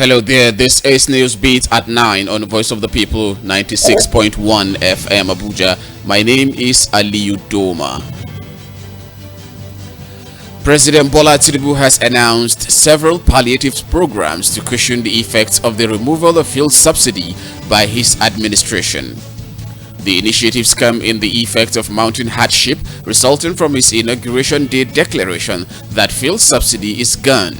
Hello there, this is Newsbeat at 9 on Voice of the People 96.1 FM Abuja. My name is Aliyu Doma. President Bola Tinubu has announced several palliative programs to cushion the effects of the removal of fuel subsidy by his administration. The initiatives come in the effect of mounting hardship resulting from his inauguration day declaration that fuel subsidy is gone.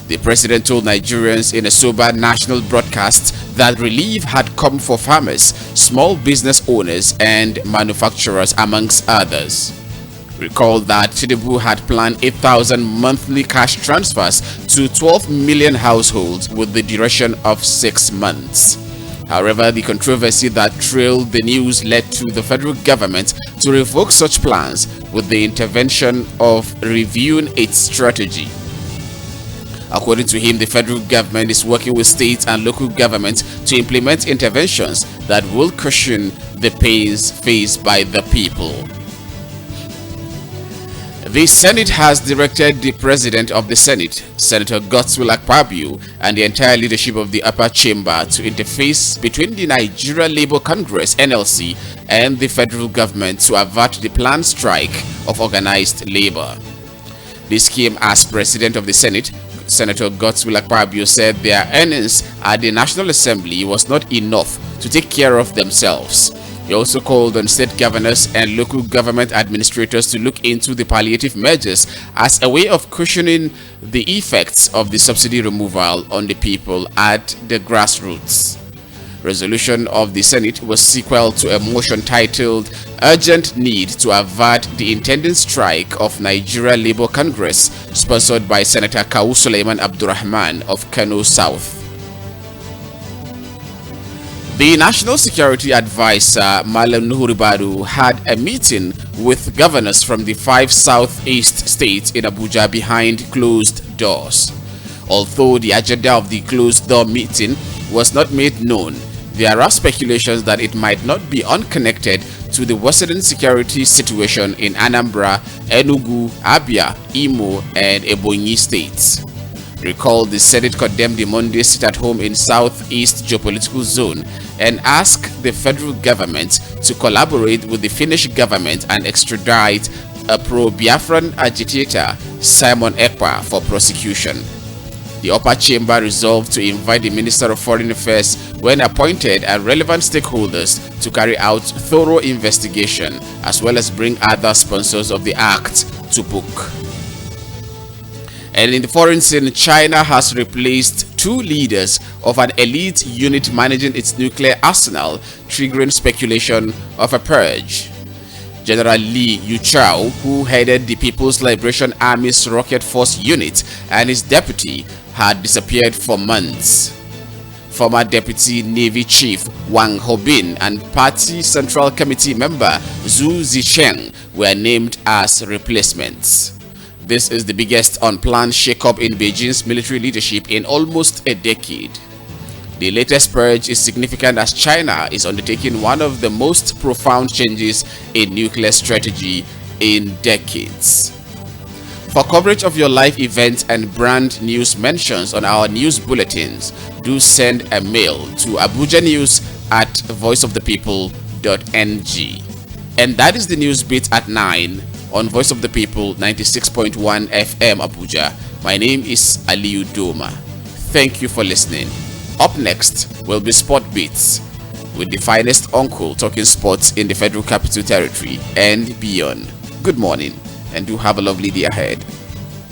The president told Nigerians in a sober national broadcast that relief had come for farmers, small business owners and manufacturers amongst others. Recall that Tinubu had planned 8,000 monthly cash transfers to 12 million households with the duration of 6 months. However, the controversy that trailed the news led to the federal government to revoke such plans with the intervention of reviewing its strategy. According to him, the federal government is working with state and local governments to implement interventions that will cushion the pains faced by the people. The Senate has directed the President of the Senate, Senator Godswill Akpabio, and the entire leadership of the upper chamber to interface between the Nigeria Labour Congress (NLC) and the federal government to avert the planned strike of organized labor. This came as President of the Senate, Senator Godswill Akpabio, said their earnings at the National Assembly was not enough to take care of themselves. He also called on state governors and local government administrators to look into the palliative measures as a way of cushioning the effects of the subsidy removal on the people at the grassroots. Resolution of the Senate was sequel to a motion titled Urgent Need to Avert the Intended Strike of Nigeria Labour Congress, sponsored by Senator Kawu Suleiman Abdurrahman of Kano South. The National Security Advisor Malam Nuhu Ribadu had a meeting with governors from the 5 southeast states in Abuja behind closed doors. Although the agenda of the closed-door meeting was not made known, there are speculations that it might not be unconnected to the worsening security situation in Anambra, Enugu, Abia, Imo, and Ebonyi states. Recall the Senate condemned the Monday sit-at-home in Southeast Geopolitical Zone and asked the federal government to collaborate with the Finnish government and extradite a pro-Biafran agitator, Simon Ekpa, for prosecution. The upper chamber resolved to invite the Minister of Foreign Affairs when appointed and relevant stakeholders to carry out thorough investigation as well as bring other sponsors of the act to book. And in the foreign scene, China has replaced 2 leaders of an elite unit managing its nuclear arsenal, triggering speculation of a purge. General Li Yuchao, who headed the People's Liberation Army's Rocket Force unit, and his deputy had disappeared for months. Former Deputy Navy Chief Wang Hobin and Party Central Committee member Zhu Zicheng were named as replacements. This is the biggest unplanned shakeup in Beijing's military leadership in almost a decade. The latest purge is significant as China is undertaking one of the most profound changes in nuclear strategy in decades. For coverage of your live events and brand news mentions on our news bulletins, do send a mail to abujanews@voiceofthepeople.ng. And that is the news beat at 9 on Voice of the People 96.1 FM Abuja. My name is Aliyu Doma. Thank you for listening. Up next will be Sport Beats with the finest uncle talking sports in the Federal Capital Territory and beyond. Good morning and do have a lovely day ahead.